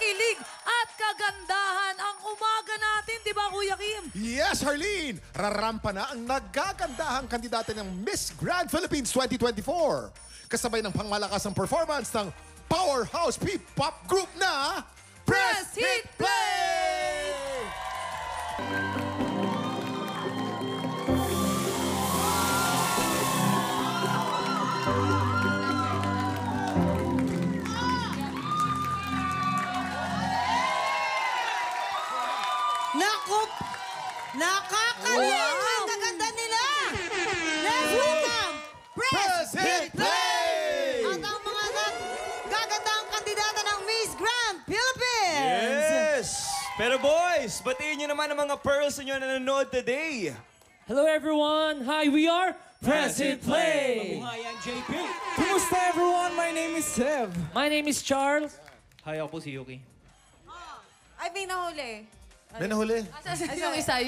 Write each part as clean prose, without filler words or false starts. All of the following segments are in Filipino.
kilig at kagandahan ang umaga natin, di ba Kuya Kim? Yes, Harleen! Rarampa na ang nagagandahang kandidata ng Miss Grand Philippines 2024. Kasabay ng pangmalakasang performance ng powerhouse P-pop group na Press Hit Play! Naku! Nakakaliw! Ang gaganda nila! Let's welcome Press Hit Play! at ang mga gagandang kandidata ng Miss Grand Philippines! Yes! Pero boys, batiin nyo naman ang mga pearls nyo na nanonood today. Hello everyone! Hi, we are Press It Play! Mabuhayan, JP. Kumusta everyone? My name is Sev. My name is Charles. Hi, ako po si Yuki. Ay, may nahuli. May nahuli. Yung isa.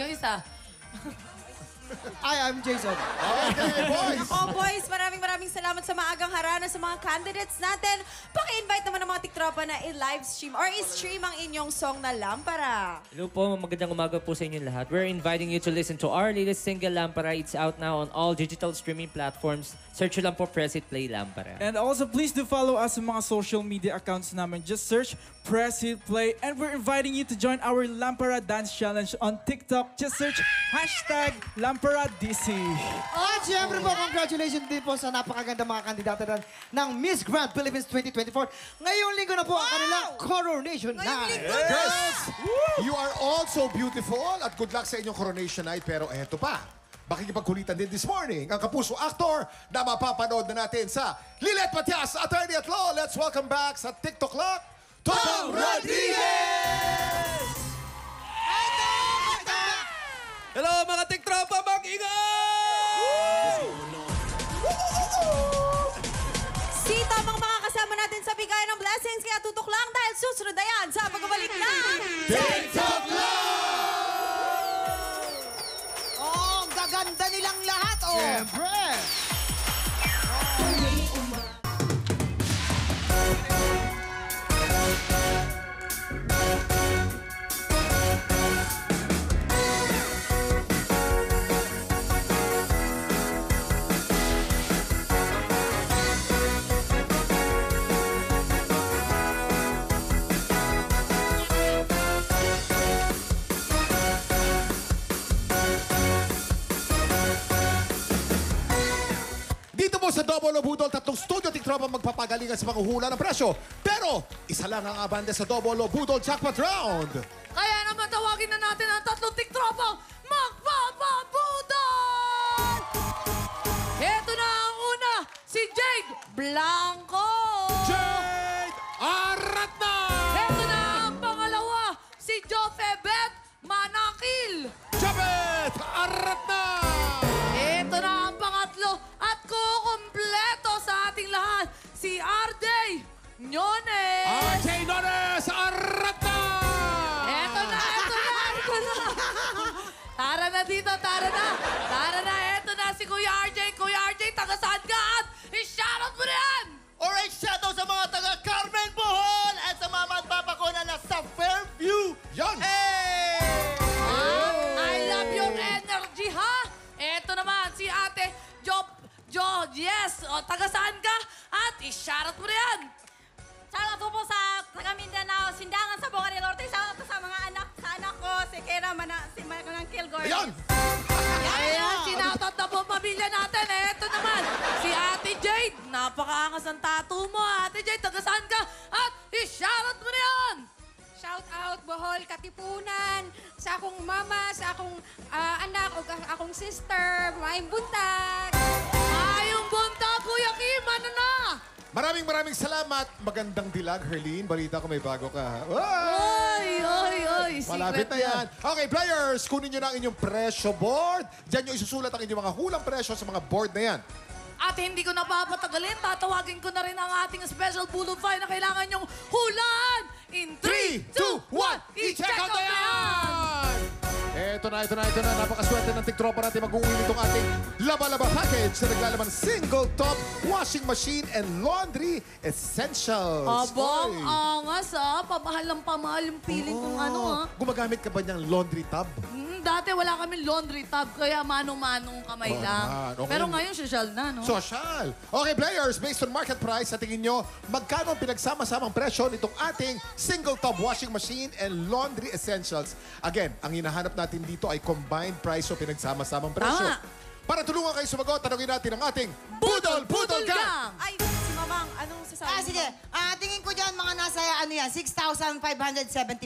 I am Jason. Okay, boys! Oh, boys, maraming salamat sa maagang harana sa mga candidates natin. Paki-invite naman ng mga tiktropa na i-live stream or i-stream ang inyong song na Lampara. Hello po, magandang umaga po sa inyong lahat. We're inviting you to listen to our latest single, Lampara. It's out now on all digital streaming platforms. Search lang po Press It Play Lampara. And also please do follow us sa mga social media accounts namin. Just search Press It Play. And we're inviting you to join our Lampara Dance Challenge on TikTok. Just search #LamparaDC. At syempre po, congratulations din po sa napakaganda mga kandidata ng Miss Grand Philippines 2024. Ngayong linggo na po ang kanilang coronation night. Girls, you are all so beautiful at good luck sa inyong coronation night. Pero eto pa, makikipagkulitan din this morning ang kapuso actor na mapapanood na natin sa Lilet Matias, Attorney at Law. Let's welcome back sa TikTok Clock, Tom Rodriguez! Hello mga tiktropa, mag-ingay! Si Tom ang makakasama natin sa bigayan ng blessings, kaya tutok lang dahil susunod na yan sa pagbabalik ng TikTok Oh, ang gaganda nilang lahat, oh! Syempre! Sa Double o Budol, tatlong studio tiktropa magpapagalingan sa panghuhula ng presyo. Pero, isa lang ang abante sa Double o Budol Jackpot Round. Kaya naman tawagin na natin ang tatlong tiktropang magpapabudol! Heto na ang una, si Jade Blanco! Jade Aratna! Heto na ang pangalawa, si Jofebet Manakil! Jabet Aratna! Heto na ang pangatlo at kukumpleto sa ating lahat, si RJ Nyones! RJ Nones Aratna! Eto na! Tara na dito, tara na! Tara na, eto na si Kuya RJ. Kuya RJ, taga-saan ka at i-shoutout mo na yan! Alright, shoutout sa mga taga Carmen Bohol at sa mga magpapakuna na sa Fairview. Yan! Hey! I love your energy, ha? Eto naman, si Ate yes! O, taga-saan ka? At i-shoutout mo na yan! Shoutout po sa taga Mindanao, Sindangan sa Bunga ni Lorte. Shoutout sa mga anak ko, si Kera, si Michael ng Kilgore. Ayan! Ayan, sinoutout na po pamilya natin. Eto naman, si Ate Jade. Napakaangas ang tattoo mo, Ate Jade. Taga-saan ka? At i-shoutout mo na yan! Shout out Bohol, Katipunan, sa akong mama, sa akong anak, o akong sister, maayong buntag. Ayong buntag, Kuya Kim, ano na? Maraming salamat. Magandang dilag, Herlene. Balita ko may bago ka. Oy! Malapit na yan. Okay, players, kunin nyo na ang inyong presyo board. Diyan nyo isusulat ang inyong mga hulang presyo sa mga board na yan. At hindi ko napapatagalin, tatawagin ko na rin ang ating special bullet na kailangan nyong hulaan. In 3, 2, 1, i-check out na yan! Ito na. Napakaswerte ng tiktropa natin mag-uwi nitong ating laba-laba package na naglalaman single top washing machine and laundry essentials. Abang Oy. angas pamahal yung feeling kung ano Gumagamit ka ba niyang laundry tub? Dati wala kaming laundry tub, kaya manong-manong kamay lang. Okay. Pero ngayon, social na, no? Social. Okay, players, based on market price, sa tingin nyo, magkano ang pinagsama-samang presyo nitong ating single tub washing machine and laundry essentials? Again, ang hinahanap natin dito ay combined price o pinagsama-samang presyo. Tama. Para tulungan kayo sumagot, tanongin natin ang ating Budol Gang! Ay, si Mamang, anong sasabi mo? Sige. Tingin ko dyan mga nasa, 6,575.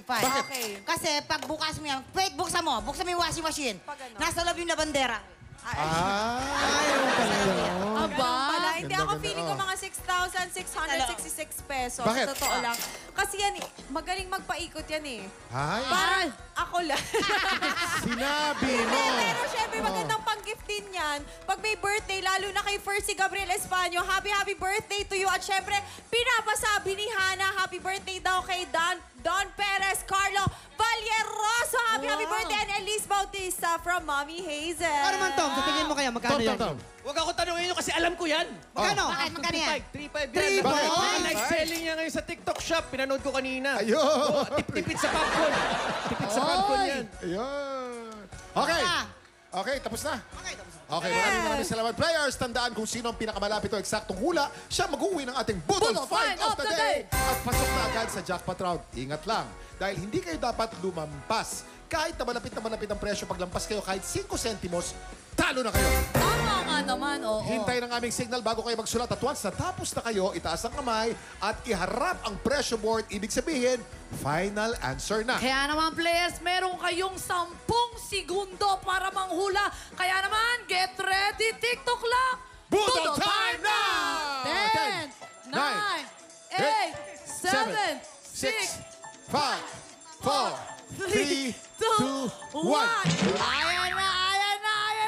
Bakit? Okay. Kasi pag bukas mo yan, wait, buksan mo yung washing machine. Pag ano? Nasa loob yung labandera. Aba? Pala, hindi Ganda, ako ganda. feeling ko mga 6,666 pesos. Bakit? Sa totoo lang. Kasi yan, magaling magpaikot yan eh. Ay, Parang ako lang. sinabi mo. Pero syempre, magandang pang-gift din yan. Pag may birthday, lalo na kay First si Gabriel Españo, happy birthday to you. At syempre, pinapasabi ni Hana, happy birthday daw kay Don Perez, Carlo Valleroso. Happy birthday. And Elise Bautista from Mommy Hazel. Ano man, Tom? Sa tingin mo kaya, magkano yan? Tom. Huwag ako tanongin nyo kasi alam ko yan. Magkano? Bakit? Magkano yan? 3.5 Three yan. five? Bakit? Nice selling niya ngayon sa TikTok shop. Pinanood ko kanina. Ayun. Tipid sa popcorn. Tipid sa popcorn yan. Ayun. Okay. Okay, tapos na. Okay, maraming salamat. Players, tandaan kung sino ang pinakamalapit o eksaktong hula, siya mag-uwi ng ating Budol Find of the Day. At pasok na agad sa jackpot round. Ingat lang, dahil hindi kayo dapat lumampas. Kahit na malapit ang presyo, paglampas kayo kahit 5 sentimos, talo na kayo. Tama nga naman, oo. Hintay ng aming signal bago kayo magsulat. At once natapos na kayo, itaas ang kamay at iharap ang pressure board. Ibig sabihin, final answer na. Kaya naman, players, meron kayong 10 segundo para manghula. Kaya naman, get ready, TikTok lang. Budol time na! 10, 9, 8, 7, 6, 5, 4, 3, 2, 1. Ayan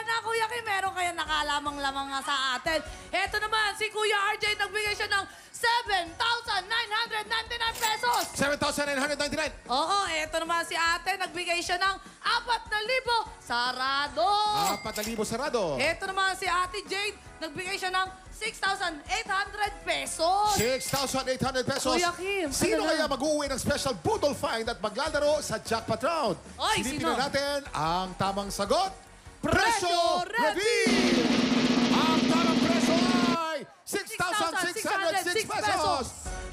na, Kuya Kim. Meron kayo nakalamang-lamang nga sa atin. Ito naman, si Kuya RJ, nagbigay siya ng 7,999 pesos. 7,999. Oo, ito naman si ate, nagbigay siya ng 4,000 sarado. 4,000 sarado. Ito naman si ate Jade, nagbigay siya ng 6,800 pesos. 6,800 pesos. Kuya Kim, Sino ano na? kaya mag-uwi ng special Budol Find at maglalaro sa jackpot round? Oy, Silipin sino? na natin ang tamang sagot. Presyo Reveal! Ang tamang presyo ay 6,606 pesos.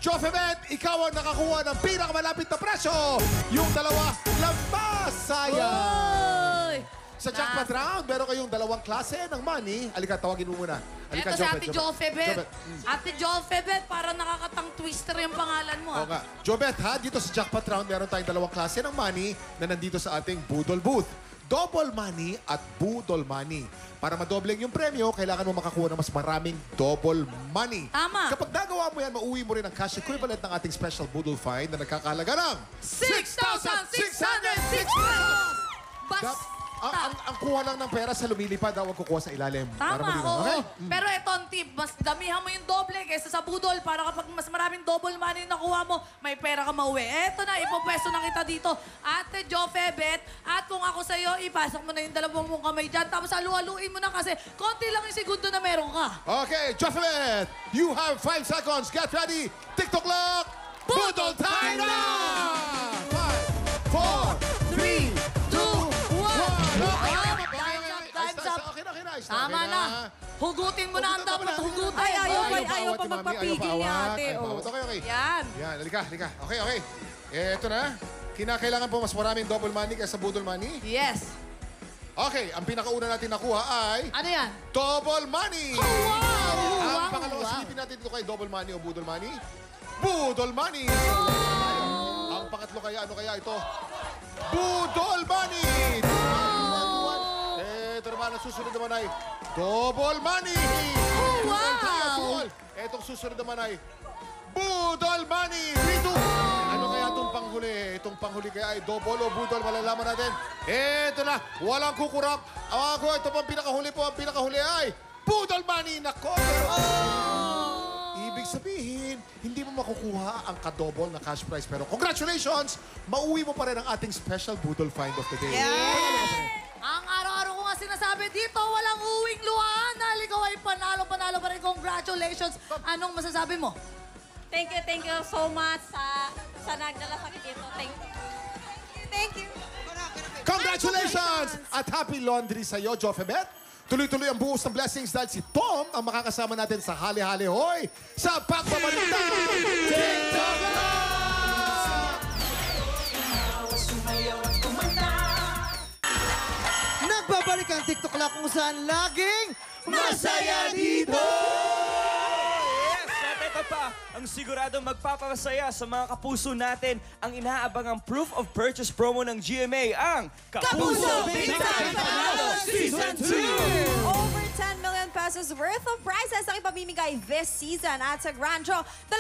Jofebet, ikaw ang nakakuha ng pinakamalapit na presyo. Yung dalawa, lampas. Sayang. Oy! Sa jackpot round, meron kayong dalawang klase ng money. Alika, tawagin mo muna. Alika, Ito si Ate Jofebet. Jofebet. Ate Jofebet, para nakakatang twister yung pangalan mo. Oo nga. Jobet, ha? Dito sa jackpot round, meron tayong dalawang klase ng money na nandito sa ating Budol Booth. Double money at Budol money. Para madobleng yung premyo, kailangan mo makakuha ng mas maraming double money. Tama. Kapag nagawa mo yan, mauwi mo rin ang cash equivalent ng ating special Budol Find na nagkakahalaga ng 6,606 pesos! Ang kuha lang ng pera sa lumilipad, huwag kukuha sa ilalim. Para Tama, malinaw. oo. Okay? Pero ito ang tip, mas damihan mo yung doble kaysa sa budol para kapag mas maraming double money nakuha mo, may pera ka mauwi. Eto na, ipopwesto na kita dito. Ate Jofebet, at kung ako sa'yo, ipasok mo na yung dalawang mong kamay dyan. Tapos halu-haluin mo na kasi konti lang yung segundo na meron ka. Okay, Jofebet, you have 5 seconds. Get ready. TikTok lock. Budol time na! 5, 4, 3, 2, 1. Time's up. Okay na. Tama na. Hugutin mo na ang dapat hugutin. Ay, ayaw Ayaw pa magpapigil ni ate. Oh. Okay. Yan. Yan, halika. Okay. Eto na. Kinakailangan po mas maraming double money kaysa budol money. Yes. Okay, ang pinakauna natin nakuha ay Ano yan? double money. Wow! Ang pangalawa, silipin natin dito kay double money o budol money. Budol money. Ang pangatlo kaya, ano kaya ito? Budol money. Ito naman, ang susunod naman ay double money. Wow! Etong susunod naman ay Budol money. 3, 2. Ano kaya itong panghuli? Itong panghuli kaya ay double o budol? Malalaman natin. Ito na. Walang kukurap. Ito po ang pinakahuli po. Ang pinakahuli ay Budol money. Nako. Ibig sabihin, hindi mo makukuha ang kadouble na cash prize. Pero congratulations! Mauwi mo pa rin ang ating special Boodle Find of the Day. Ang araw-araw ko nga sinasabi dito, walang uwing luhaan. Dahil ikaw ay panalo pa rin. Congratulations. Anong masasabi mo? Thank you so much sa nagdala sa akin dito. Thank you. Congratulations! At happy laundry sa'yo, Jofebet. Tuloy-tuloy ang buhos ng blessings dahil si Tom ang makakasama natin sa Hali-Hali Hoy sa pagbabalik ng TikTok Live! Nagbabalik ang TikTok Live kung saan laging Masaya dito! Yes! At ito pa, ang siguradong magpapasaya sa mga kapuso natin ang inaabangang proof of purchase promo ng GMA, ang Kapuso Big Time Panalo Season 2! Over 10 million pesos worth of prizes ang ipamimigay this season. At sa Grand Draw, 1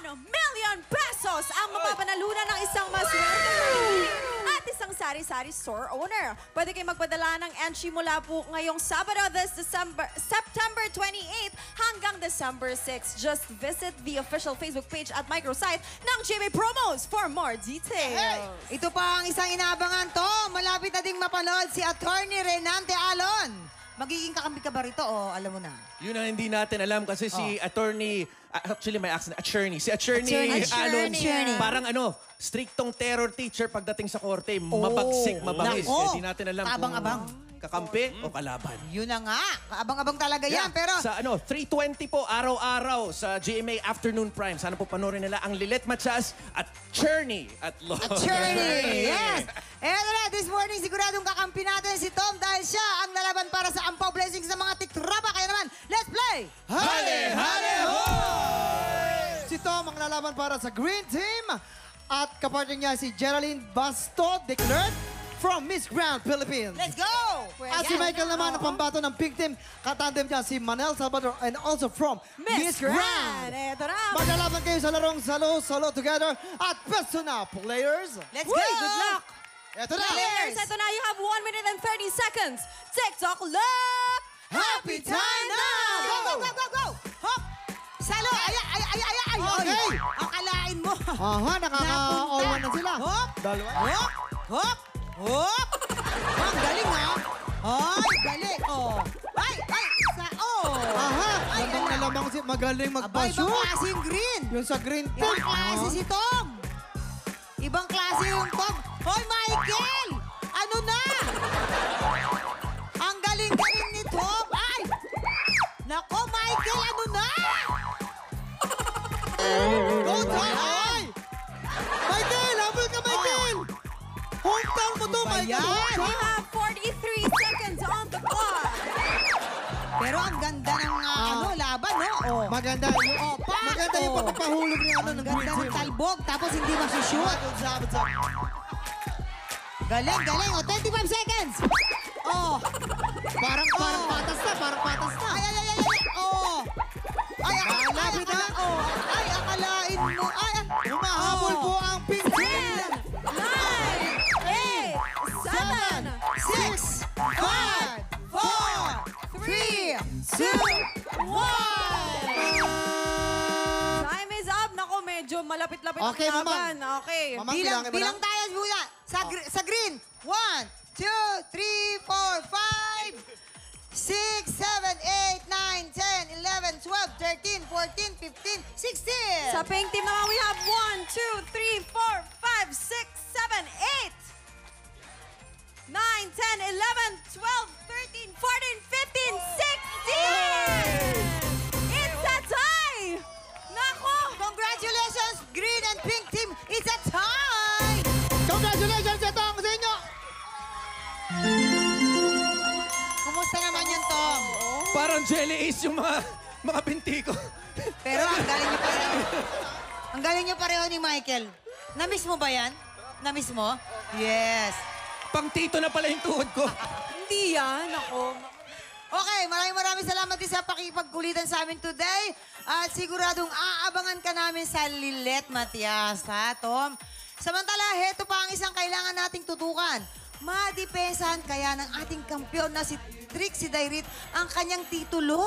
million pesos ang mapapanalunan ng isang maswerte at isang sari-sari store owner. Pwede kayo magpadala ng entry mula po ngayong Sabado, September 28 hanggang December 6. Just visit the official Facebook page at microsite ng GMA Promos for more details. Ito pa ang isang inaabangan to. Malapit na ding mapanood si Attorney Renante Alon. Magiging kakampi ka ba rito o alam mo na? Yun ang hindi natin alam kasi si attorney, actually may accent, attorney. Si attorney Alon, parang striktong terror teacher pagdating sa korte. Mabagsik, mabangis. Nako. Kaya di natin alam Kaabang-abang. kakampi o kalaban. Yun na nga. Abang-abang talaga yan. Pero Sa 3:20 po, araw-araw sa GMA Afternoon Prime. Sana po panoorin nila ang Lilet Matias at Cherney at Law. Attorney! Yes! Eto na, this morning siguradong kakampi natin si Tom dahil siya ang lalaban para sa Ampaw Blessings ng mga tiktrapa. Kaya naman, let's play! Hali-Hali Hoy! Si Tom ang lalaban para sa Green Team. At kapartner niya si Geraldine Basto declared from Miss Grand Philippines. Let's go! At si Michael naman ang pambato ng Pink Team. Katandem niya si Manel Salvador and also from Miss Grand. Eto na. Maglalaban kayo sa larong Salo Together at pwesto na, players. Let's Uy, go! good luck. Eto na. Players, ito na. You have 1 minute and 30 seconds. TikTok Love! Happy time now! Go, go, go, go, go! Hop! Salo! Ay! Okay. Akalain mo! Aha, nakaka-all one na sila. Hop! Dalawa. Hop! Hop! Hop! Ang galing ha! Ay, galing! Oh! Ay! Aha, Ay, lamang na lamang si magaling Aba, ibang magpa-shoot. klase yung green! Yung sa Green Team. Ibang klase si Tom! Ibang klase yung Tom! Hoy, Michael! Ano na? Ang galing-galing ni Tom! Ay! Nako, Michael! Ano na? Go, Tom! Ay! Michael, habol ka, Michael! Hometown mo to, Michael! We Hometown! have 43 seconds on the clock. Pero ang ganda ng laban, no? Oh. Maganda yung, Pak! maganda yung Oh. pagpapahulog ng Ang ng ganda Green ng Team. talbog, tapos hindi masushoot. Galing, galing. Oh, 25 seconds. Oh. Parang patas na, parang patas na. Ay. Oh. Ay, Malapit na. Oh. Ay, akalain mo. Ay, Humahabol po ang Pink Team. 9, 8, 7, 6, 5, 4, 3, 2, 1. Time is up. Nako, medyo malapit-lapit Okay, ang Mama. laban. Okay. Mama, Bilang bilangin mo lang. tayo muna. Sa green. 1, 2, 3, 4, 5, 6, 7, 8, 9, 10, 11, 12, 13, 14, 15, 16. Sa pink team naman, we have 1, 2, 3, 4, 5, 6, 7, 8, 9, 10, 11, 12, 13, 14, 15, 16! It's a tie! Nako! Congratulations, green and pink team. It's a tie. Congratulations, ito ang sa inyo. Kumusta naman yun, Tom? Parang jelly ace yung mga binti ko. Pero ang galing niyo pareho. Ang galing niyo pareho ni Michael. Na-miss mo ba yan? Na-miss mo? Yes. Pang tito na pala yung tuhod ko. Hindi yan. Nako. Okay, maraming salamat din sa pakipagkulitan sa amin today. At siguradong aabangan ka namin sa Lilet Matias, ha, Tom? Samantala, heto pa ang isang kailangan nating tutukan. Madepensahan kaya ng ating kampiyon na si Trixie Dairit ang kanyang titulo.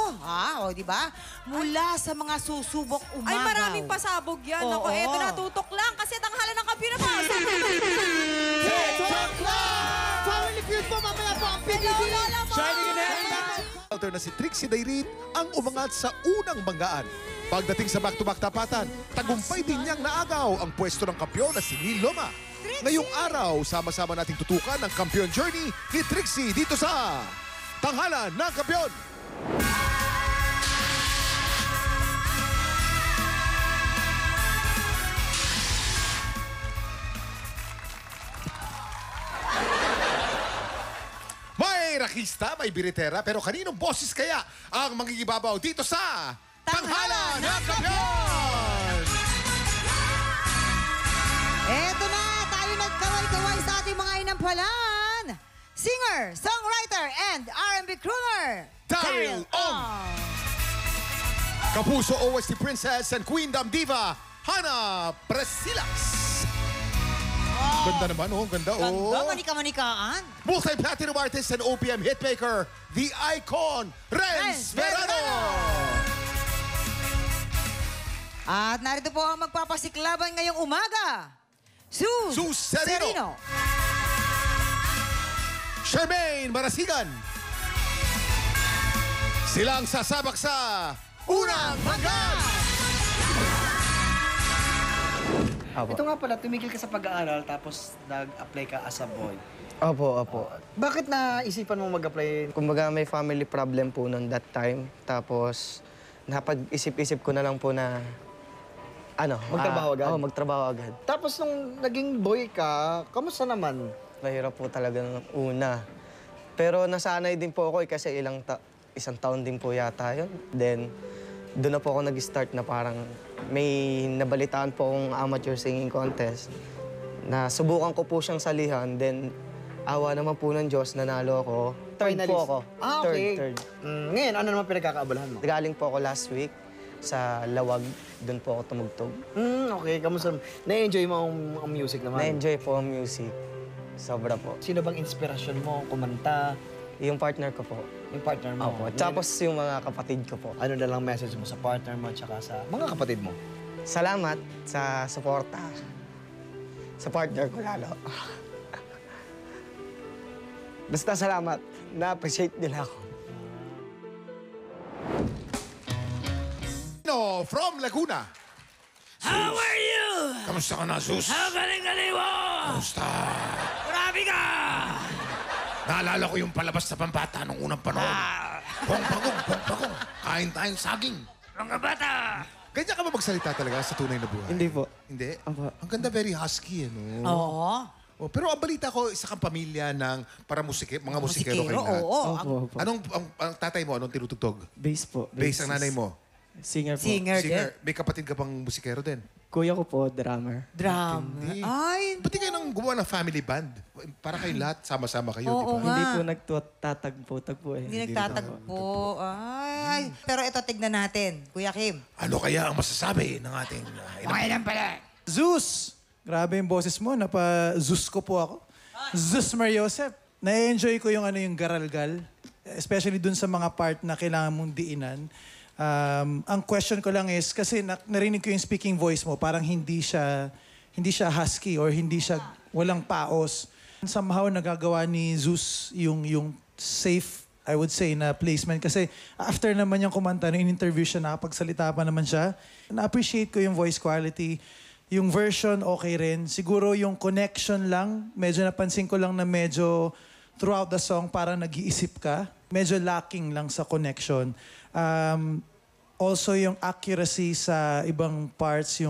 O, di ba? Mula sa mga susubok umagaw. Ay, maraming pasabog yan. Oo. Ako, eto na, tutok lang. Kasi tanghalan ng kampiyon na pa. Family Feud po, mamaya po ang PBB. Shining in Alter na si Trixie Dairit ang umangat sa unang banggaan. Pagdating sa back-to-back tapatan, tagumpay din niyang naagaw ang pwesto ng kampiyon na si Neil Loma. Ngayong araw, sama-sama nating tutukan ang kampiyon journey ni Trixie dito sa Tanghalan ng Kampiyon. May rakista, may biritera, pero kaninong boses kaya ang mangigibabaw dito sa Tanghalan ng Kampiyon? Eto na, tayo nagkaway-kaway sa ating mga inampalan. Singer, songwriter, and R&B crooner, Daryl Ong. Kapuso OST Princess and Queendom Diva, Hana Presilas. Ganda naman, ganda, Ganda, manika-manikaan. Multi-platinum artist and OPM hitmaker, the icon, Renz Verano. At narito po ang magpapasiklaban ngayong umaga. Sus Serino. Charmaine Marasigan. Silang sasabak sa Unang Hanggan. Ito nga pala, tumigil ka sa pag-aaral tapos nag-apply ka as a boy. Opo. Bakit naisipan mo mag-apply? Kumbaga may family problem po noon that time. Tapos napag-isip-isip ko na lang po na Magtrabaho agad? Oo, magtrabaho agad. Tapos nung naging boy ka, kamusta naman? Mahirap po talaga ng una. Pero nasanay din po ako kasi isang taon din po yata yun. Then, doon na po ako nag-start na parang may nabalitaan po akong amateur singing contest na subukan ko po siyang salihan. Then, awa naman po ng Diyos, nanalo ako. Third po ako. Okay. Third. Ngayon, ano naman pinagkakaabalahan mo? Galing po ako last week sa Lawag. Doon po ako tumugtog. Okay, kamusta? Na-enjoy mo ang music naman? Na-enjoy po ang music. Sobra po. Sino bang inspirasyon mo kumanta? Yung partner ko po. Yung partner mo? Opo. Tapos yung mga kapatid ko po. Ano na lang message mo sa partner mo at saka sa mga kapatid mo? Salamat sa suporta. Sa partner ko lalo. Basta salamat. Na-appreciate nila ako. From Laguna. How are you? Kamusta ka na, Sus? Ang galing-galing mo! Kamusta? Grabe ka! Naalala ko yung palabas sa Pambata nung unang panahon. Pong-pagong. Kain tayong saging. Mga bata! Ganyan ka ba magsalita talaga sa tunay na buhay? Hindi po. Hindi? Opo. Ang ganda, very husky, ano? Oo. Oh, pero ang balita ko, isa kang pamilya ng mga musikero kayo lahat. Oo. Opo. Ang tatay mo, anong tinutugtog? Bass po. Bass ang nanay mo? Singer po. Singer din. Singer. May kapatid ka pang musikero din? Kuya ko po, drummer. Drama. Hindi. Ay, Ba't di kayo nang gumawa ng family band? Para kayong lahat, sama-sama kayo, di ba? Oo nga. Hindi po nagtatagpo-tagpo eh. hindi nagtatagpo. Ay. Pero ito, tignan natin. Kuya Kim. Ano kaya ang masasabi ng ating... Zeus! Grabe yung boses mo. Napa-Zeus ko po ako. Zeus Mariosep. Na-enjoy ko yung yung garalgal. Especially dun sa mga part na kailangan mong diinan. Ang question ko lang is, kasi narinig ko yung speaking voice mo, parang hindi siya husky or hindi siya walang paos. Somehow nagagawa ni Zeus yung safe, I would say, na placement. Kasi after naman yung kumanta, in interview siya, nakapagsalita pa naman siya. Na-appreciate ko yung voice quality. Yung version, okay rin. Siguro yung connection lang, medyo napansin ko lang na medyo throughout the song, parang nag-iisip ka. Medyo lacking lang sa connection. Also, yung accuracy sa ibang parts,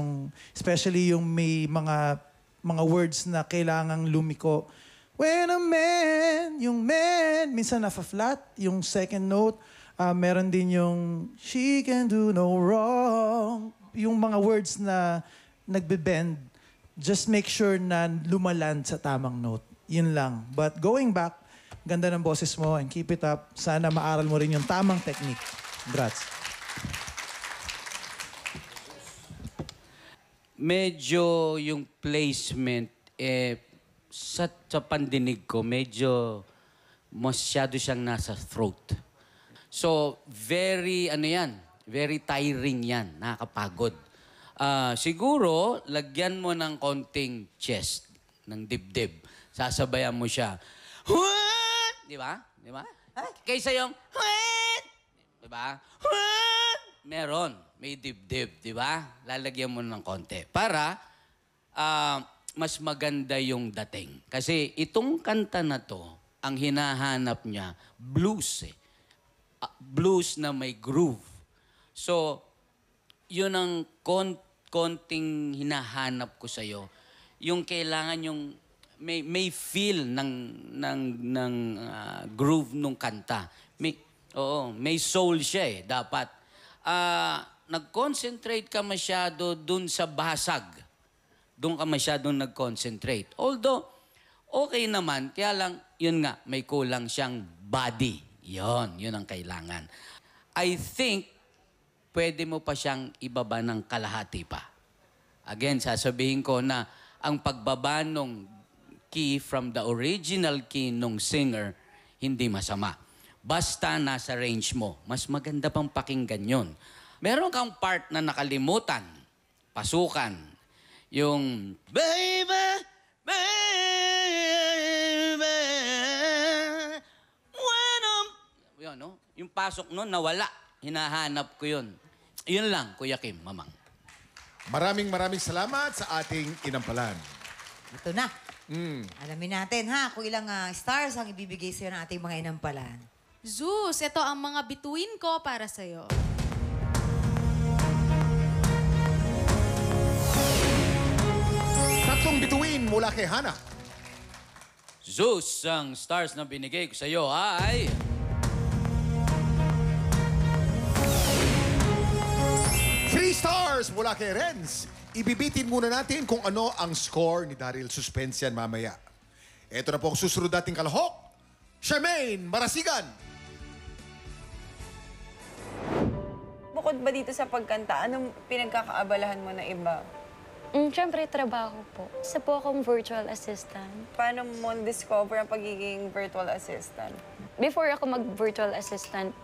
especially yung may mga words na kailangang lumiko. When a man, yung man, minsan nafa-flat, yung second note. Meron din yung, she can do no wrong. Yung mga words na nagbe-bend, just make sure na lumaland sa tamang note. Yun lang. But going back, ganda ng boses mo and keep it up. Sana maaral mo rin yung tamang technique. Congrats. Medyo yung placement, sa pandinig ko, medyo masyado siyang nasa throat. So, very tiring yan, nakakapagod. Siguro, lagyan mo ng konting chest, ng dibdib. Sasabayan mo siya. What? Di ba? Di ba? Kaysa yung, what? Di ba? What? Meron. May dibdib, di ba? Lalagyan mo ng konti. Para mas maganda yung dating. Kasi itong kanta na to, ang hinahanap niya, blues eh. Blues na may groove. So, yun ang konting hinahanap ko sa'yo. Yung kailangan yung may feel ng groove nung kanta. May soul siya eh, dapat. Nag-concentrate ka masyado dun sa basag. Doon ka masyadong nag-concentrate. Although, okay naman, kaya lang, yun nga, may kulang siyang body. Yun ang kailangan. I think, pwede mo pa siyang ibaba ng kalahati pa. Again, sasabihin ko na ang pagbaba ng key from the original key nung singer, hindi masama. Basta nasa range mo. Mas maganda pang pakinggan yun. Meron kang part na nakalimutan. Pasukan. Yung, baby, baby, when I'm... Yun, no? Yung pasok nun, nawala. Hinahanap ko yun. Yun lang, Kuya Kim, Mamang. Maraming salamat sa ating inampalan. Ito na. Alamin natin ha, kung ilang stars ang ibibigay sa'yo ng ating mga inampalan. Zeus, ito ang mga bituin ko para sa'yo. Tatlong bituin mula kay Hana. Zeus, ang stars na binigay ko sa'yo ay... 3 stars mula kay Renz. Ibibitin muna natin kung ano ang score ni Daryl. Suspense yan mamaya. Ito na po ang susunod nating kalahok. Charmaine Marasigan. Bukod ba dito sa pagkanta, anong pinagkakaabalahan mo na iba? Siyempre, trabaho po. Isa po akong virtual assistant. Paano mo discover ang pagiging virtual assistant? Before ako mag-virtual assistant,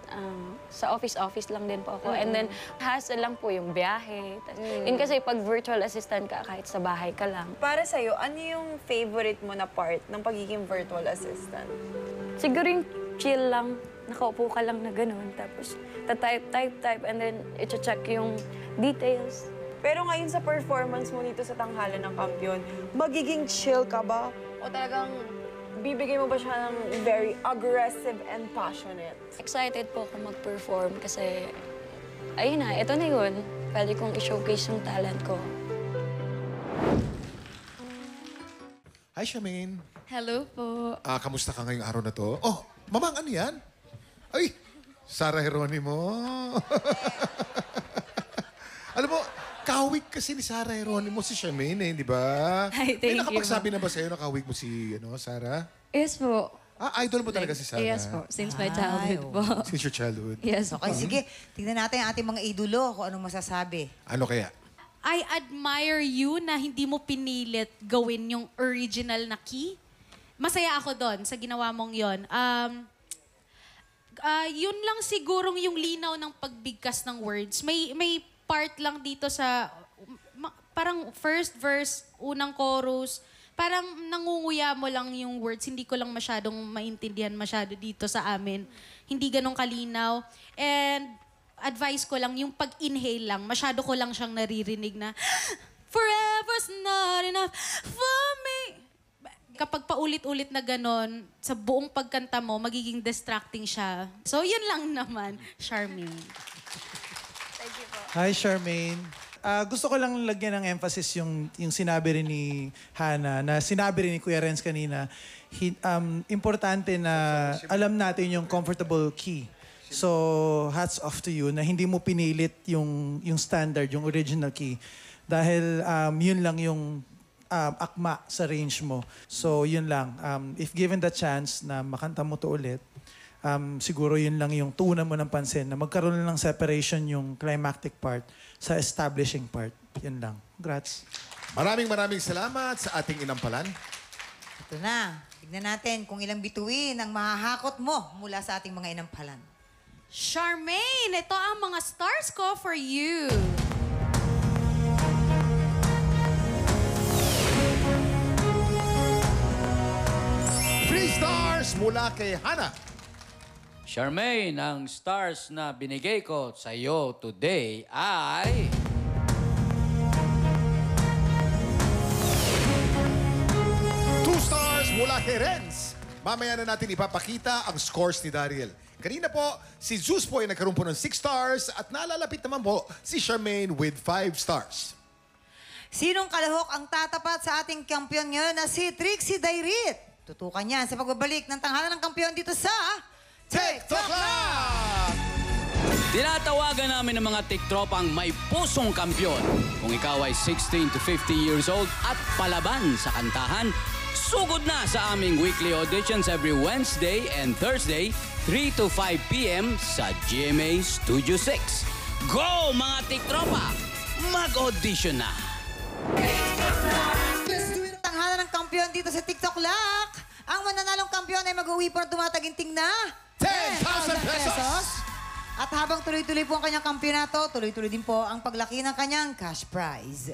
sa office lang din po ako. And then, hassle lang po yung biyahe. Yun kasi pag virtual assistant ka, kahit sa bahay ka lang. Para sa'yo, ano yung favorite mo na part ng pagiging virtual assistant? Siguro yung chill lang. Nakaupo ka lang na ganun. Tapos, type, and then, i-check yung details. Pero ngayon sa performance mo dito sa Tanghalan ng Kampiyon, magiging chill ka ba? O talagang bibigay mo ba siya ng very aggressive and passionate? Excited po ako mag-perform kasi, ayun na, ito na yun. Pwede kong i-showcase yung talent ko. Hi, Charmaine. Hello po. Kamusta ka ngayong araw na to? Oh, Mamang, ano yan? Ay, Sarah Geronimo. Alam mo, kawig kasi ni Sarah Geronimo si Charmaine, di ba? Hi, thank you. May nakapagsabi na ba sa'yo na kawig mo si Sarah? Yes po. Idol mo talaga si Sarah? Yes po. Since my childhood po. Since your childhood? Yes Okay, sige. Tingnan natin ang ating mga idolo kung anong masasabi. Ano kaya? I admire you na hindi mo pinilit gawin yung original na key. Masaya ako doon sa ginawa mong yon. Yun lang sigurong yung linaw ng pagbigkas ng words. May part lang dito sa parang first verse, unang chorus, parang nangunguya mo lang yung words. Hindi ko lang masyadong maintindihan masyado dito sa amin. Hindi ganun kalinaw. And advice ko lang, yung pag-inhale lang, masyado ko lang siyang naririnig na, forever's not enough for me. Kapag paulit-ulit na ganon, sa buong pagkanta mo, magiging distracting siya. So, yun lang naman, Charmaine. Thank you po. Hi, Charmaine. Gusto ko lang lagyan ng emphasis yung sinabi rin ni Hana, na sinabi rin ni Kuya Renz kanina, importante na alam natin yung comfortable key. So, hats off to you na hindi mo pinilit yung standard, yung original key. Dahil yun lang yung akma sa range mo. So, yun lang. If given the chance na makanta mo to ulit, siguro yun lang yung tuunan mo ng pansin na magkaroon ng separation yung climactic part sa establishing part. Yun lang. Congrats. Maraming salamat sa ating inampalan. Ito na. Tignan natin kung ilang bituin ang mahahakot mo mula sa ating mga inampalan. Charmaine, ito ang mga stars ko for you. Three stars mula kay Hana. Charmaine, ang stars na binigay ko sa iyo today ay... Two stars mula kay Renz. Mamaya na natin ipapakita ang scores ni Daryl. Kanina po, si Zeus po ay nagkaroon po ng 6 stars at nalalapit naman po si Charmaine with 5 stars. Sinong kalahok ang tatapat sa ating kampiyon ngayon na si Trixie Dairit? Tutukan yan sa pagbabalik ng tanghalan ng kampiyon dito sa TikTok Club! Tinatawagan namin ng mga tiktropang may pusong kampyon. Kung ikaw ay 16 to 50 years old at palaban sa kantahan, sugod na sa aming weekly auditions every Wednesday and Thursday, 3 to 5 p.m. sa GMA Studio 6. Go, mga tiktropa! Mag-audition na! tanghalan ng kampiyon dito sa TikTok Lock. Ang mananalong kampiyon ay mag-uwi po ng tumataginting na 10,000 pesos! At habang tuloy-tuloy po ang kanyang kampiyonato, tuloy-tuloy din po ang paglaki ng kanyang cash prize.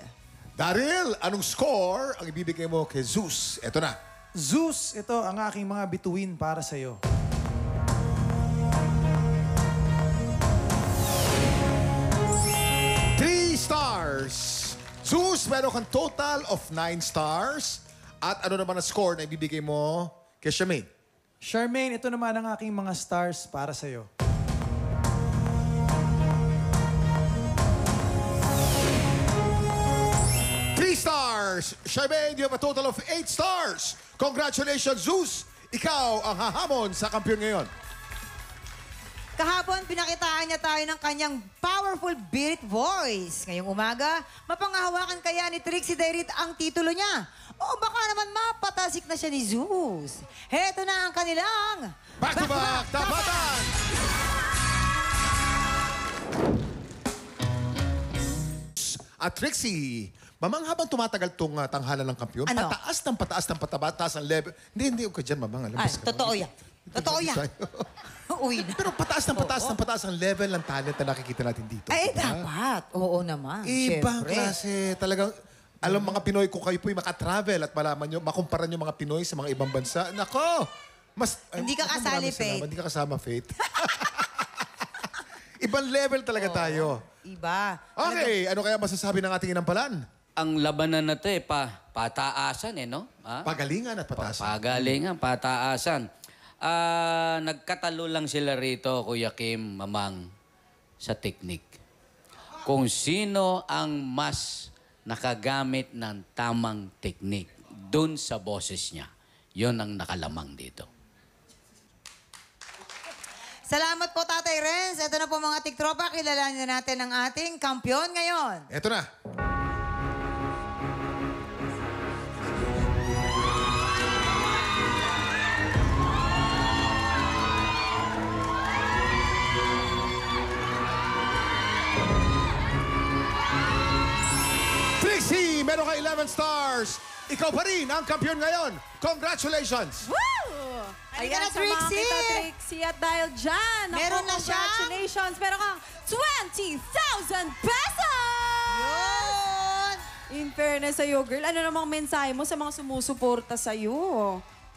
Daryl, anong score ang ibibigay mo kay Zeus? Ito na. Zeus, ito ang aking mga bituin para sa'yo. Three stars. Zeus, meron kang total of 9 stars. At ano naman ang score na ibibigay mo kay Charmaine? Charmaine, ito naman ang aking mga stars para sa'yo. Stars. Charmaine, you have a total of 8 stars. Congratulations, Zeus. Ikaw ang hahamon sa kampiyon ngayon. Kahapon, pinakitaan niya tayo ng kanyang powerful beat voice. Ngayong umaga, mapangahawakan kaya ni Trixie Dairit ang titulo niya. O baka naman mapatasik na siya ni Zeus. Heto na ang kanilang... Back-to-back tapatan! At Trixie, Mamang, habang tumatagal tong tanghalan ng kampiyon, ano? pataas ng pataas ang level. Hindi ka dyan, Mamang. Totoo yan. Totoo yan. Uwi na. Pero pataas ng pataas ang level ng talent na nakikita natin dito. Ay, dapat. Oo naman. Ibang Siyempre. klase. Talagang, alam mga Pinoy, kung kayo po'y makatravel at malaman nyo, makumpara nyo mga Pinoy sa mga ibang bansa, nako! Hindi ka kasali, Faith. Hindi ka kasama, Faith. Ibang level talaga tayo. Iba. Okay, ano kaya masasabi ng ating inampalan? Ang labanan na ito pataasan no? Pagalingan at pataasan. Pagalingan, pataasan. Nagkatalo lang sila rito, Kuya Kim, Mamang, sa teknik. Kung sino ang mas nakagamit ng tamang teknik dun sa boses niya, yon ang nakalamang dito. Salamat po, Tatay Renz. Ito na po mga tiktropa. Kilalanin na natin ang ating kampiyon ngayon. Ito na. Trixie, meron ka 11 stars. Ikaw pa rin ang kampiyon ngayon. Congratulations! Woo! Halika na, Ayan, samahan Trixie! kita, Trixie. At dahil dyan, Meron na siya? Congratulations! Meron kang 20,000 pesos! Yun! In fairness sa'yo, girl, ano namang mensahe mo sa mga sumusuporta sa'yo?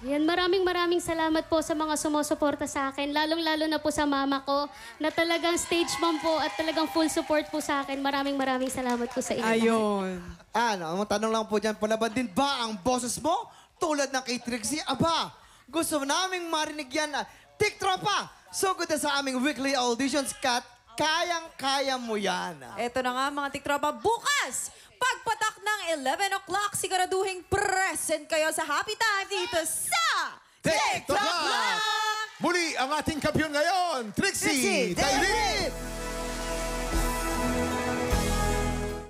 Yan, maraming salamat po sa mga sumusuporta sa akin. Lalong-lalo na po sa mama ko na talagang stage mom po at talagang full support po sa akin. Maraming salamat po sa inyo. Ayun. Ang tanong lang po dyan, palaban din ba ang boses mo? Tulad ng kay Trixie? Aba, gusto naming marinig yan na tiktropa. So good na sa aming weekly auditions, Kat. Kayang-kaya mo yan. Eto na nga mga tiktropa, bukas! Pagpatak ng 11 o'clock, siguraduhin present kayo sa Happy Time dito sa TikTok Club! Muli ang ating kampiyon ngayon, Trixie Dairit!